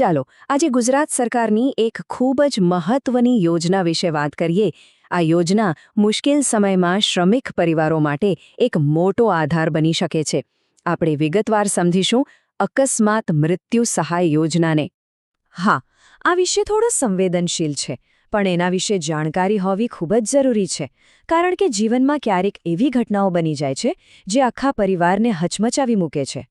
ચાલો આજે ગુજરાત સરકારની એક ખૂબ જ મહત્વની યોજના વિશે વાત કરીએ। આ યોજના મુશ્કેલ સમયમાં શ્રમિક પરિવારો માટે એક મોટો આધાર બની શકે છે। આપણે વિગતવાર સમજીશું અકસ્માત મૃત્યુ સહાય યોજનાને। હા, આ વિષય થોડો સંવેદનશીલ છે, પણ એના વિશે જાણકારી હોવી ખૂબ જ જરૂરી છે, કારણ કે જીવનમાં ક્યારેક એવી ઘટનાઓ બની જાય છે જે આખા પરિવારને હચમચાવી મૂકે છે।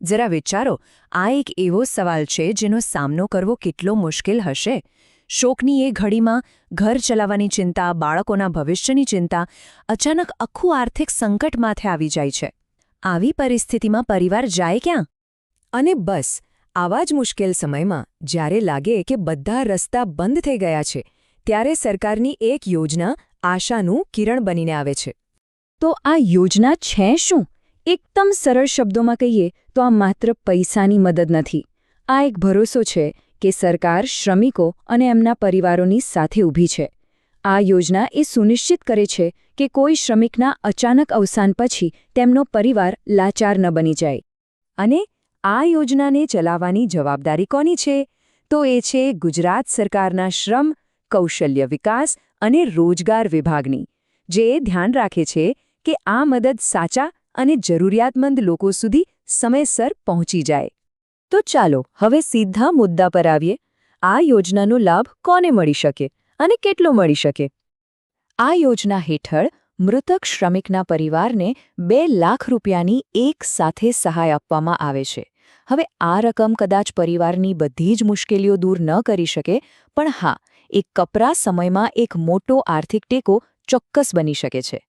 જરા વિચારો, આ એક એવો સવાલ છે જેનો સામનો કરવો કેટલો મુશ્કેલ હશે। શોકની એ ઘડીમાં ઘર ચલાવવાની ચિંતા, બાળકોના ભવિષ્યની ચિંતા, અચાનક આખું આર્થિક સંકટ માથે આવી જાય છે। આવી પરિસ્થિતિમાં પરિવાર જાય ક્યાં? અને બસ આવા જ મુશ્કેલ સમયમાં જ્યારે લાગે કે બધા રસ્તા બંધ થઈ ગયા છે, ત્યારે સરકારની એક યોજના આશાનું કિરણ બનીને આવે છે। તો આ યોજના છે શું? એકદમ સરળ શબ્દોમાં કહીએ તો આ માત્ર પૈસાની મદદ નથી। આ એક ભરોસો છે કે સરકાર શ્રમિકો અને એમના પરિવારોની સાથે ઊભી છે। આ યોજના એ સુનિશ્ચિત કરે છે કે કોઈ શ્રમિકના અચાનક અવસાન પછી તેમનો પરિવાર લાચાર ન બની જાય। અને આ યોજનાને ચલાવવાની જવાબદારી કોની છે? તો એ છે ગુજરાત સરકારના શ્રમ, કૌશલ્ય વિકાસ અને રોજગાર વિભાગની, જે ધ્યાન રાખે છે કે આ મદદ સાચા અને જરૂરિયાતમંદ લોકો સુધી સમયસર પહોંચી જાય। તો ચાલો હવે સીધા મુદ્દા પર આવીએ। આ યોજનાનો લાભ કોને મળી શકે અને કેટલો મળી શકે? આ યોજના હેઠળ મૃતક શ્રમિકના પરિવારને 2 લાખ રૂપિયાની એક સાથે સહાય આપવામાં આવે છે। હવે આ રકમ કદાચ પરિવારની બધી જ મુશ્કેલીઓ દૂર ન કરી શકે, પણ હા, એક કપરા સમયમાં એક મોટો આર્થિક ટેકો ચોક્કસ બની શકે છે।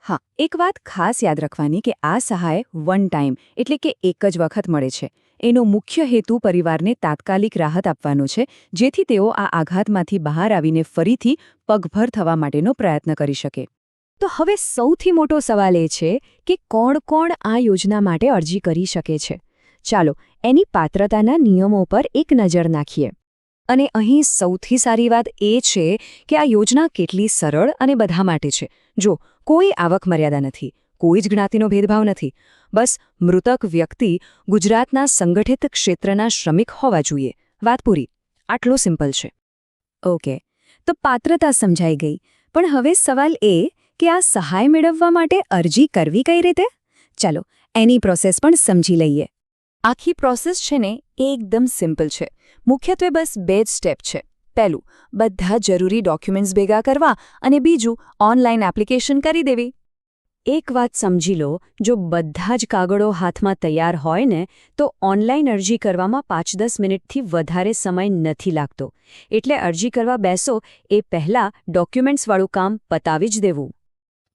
હા, એક વાત ખાસ યાદ રાખવાની કે આ સહાય વન ટાઈમ એટલે કે એક જ વખત મળે છે। એનો મુખ્ય હેતુ પરિવારને તાત્કાલિક રાહત આપવાનો છે, જેથી તેઓ આ આઘાતમાંથી બહાર આવીને ફરીથી પગભર થવા માટેનો પ્રયત્ન કરી શકે। તો હવે સૌથી મોટો સવાલ એ છે કે કોણ આ યોજના માટે અરજી કરી શકે છે? ચાલો એની પાત્રતાના નિયમો પર એક નજર નાખીએ। અને અહીં સૌથી સારી વાત એ છે કે આ યોજના કેટલી સરળ અને બધા માટે છે। જો કોઈ આવક મર્યાદા નથી, કોઈ જ જ્ઞાતિનો ભેદભાવ નથી, બસ મૃતક વ્યક્તિ ગુજરાતના સંગઠિત ક્ષેત્રના શ્રમિક હોવા જોઈએ। વાત પૂરી। આટલું સિમ્પલ છે। ઓકે, તો પાત્રતા સમજાઈ ગઈ, પણ હવે સવાલ એ કે આ સહાય મેળવવા માટે અરજી કરવી કઈ રીતે? ચાલો એની પ્રોસેસ પણ સમજી લઈએ। આખી પ્રોસેસ છે ને એ એકદમ સિમ્પલ છે। મુખ્યત્વે બસ 2 જ સ્ટેપ છે। પહેલું, બધા જરૂરી ડોક્યુમેન્ટ્સ ભેગા કરવા, અને બીજું, ઓનલાઈન એપ્લિકેશન કરી દેવી। એક વાત સમજી લો, જો બધા જ કાગળો હાથમાં તૈયાર હોય ને, તો ઓનલાઈન અરજી કરવામાં 5-10 મિનિટથી વધારે સમય નથી લાગતો। એટલે અરજી કરવા બેસો એ પહેલાં ડોક્યુમેન્ટ્સવાળું કામ પતાવી જ દેવું।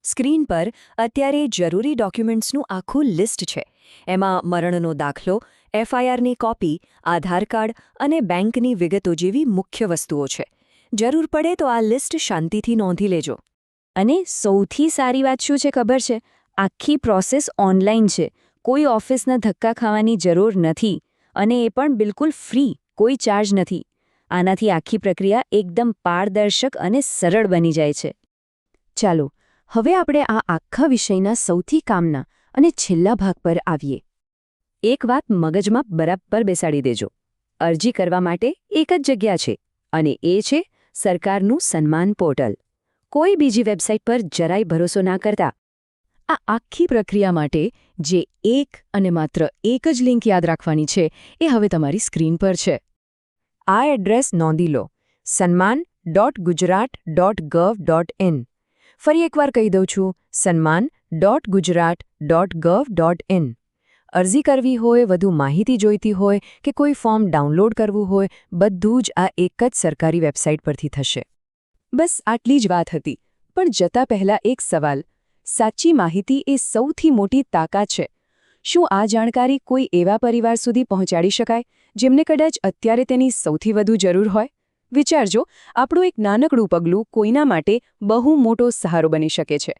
સ્ક્રીન પર અત્યારે જરૂરી ડોક્યુમેન્ટ્સનું આખું લિસ્ટ છે। એમાં મરણનો દાખલો, FIRની કોપી, આધાર કાર્ડ અને બેંકની વિગતો જેવી મુખ્ય વસ્તુઓ છે। જરૂર પડે તો આ લિસ્ટ શાંતિથી નોંધી લેજો। અને સૌથી સારી વાત શું છે ખબર છે? આખી પ્રોસેસ ઓનલાઈન છે। કોઈ ઓફિસના ધક્કા ખાવાની જરૂર નથી, અને એ પણ બિલકુલ ફ્રી, કોઈ ચાર્જ નથી। આનાથી આખી પ્રક્રિયા એકદમ પારદર્શક અને સરળ બની જાય છે। ચાલો હવે આપણે આ આખા વિષયના સૌથી કામના અને છેલ્લા ભાગ પર આવીએ। એક વાત મગજમાં બરાબર બેસાડી દેજો। અરજી કરવા માટે એક જ જગ્યા છે, અને એ છે સરકારનું સન્માન પોર્ટલ। કોઈ બીજી વેબસાઇટ પર જરાય ભરોસો ના કરતા। આ આખી પ્રક્રિયા માટે જે એક અને માત્ર એક જ લિંક યાદ રાખવાની છે, એ હવે તમારી સ્ક્રીન પર છે। આ એડ્રેસ નોંધી લો, sanman.gujarat.gov.in। ફરી એકવાર કહી દઉં છું, sanman.gujarat.gov.in। અરજી કરવી હોય, વધુ માહિતી જોઈતી હોય કે કોઈ ફોર્મ ડાઉનલોડ કરવું હોય, બધું જ આ એક જ સરકારી વેબસાઇટ પરથી થશે। બસ આટલી જ વાત હતી, પણ જતા પહેલાં એક સવાલ। સાચી માહિતી એ સૌથી મોટી તાકાત છે। શું આ જાણકારી કોઈ એવા પરિવાર સુધી પહોંચાડી શકાય જેમને કદાચ અત્યારે તેની સૌથી વધુ જરૂર હોય? વિચારજો, આપણું એક નાનકડું પગલું કોઈના માટે બહુ મોટો સહારો બની શકે છે।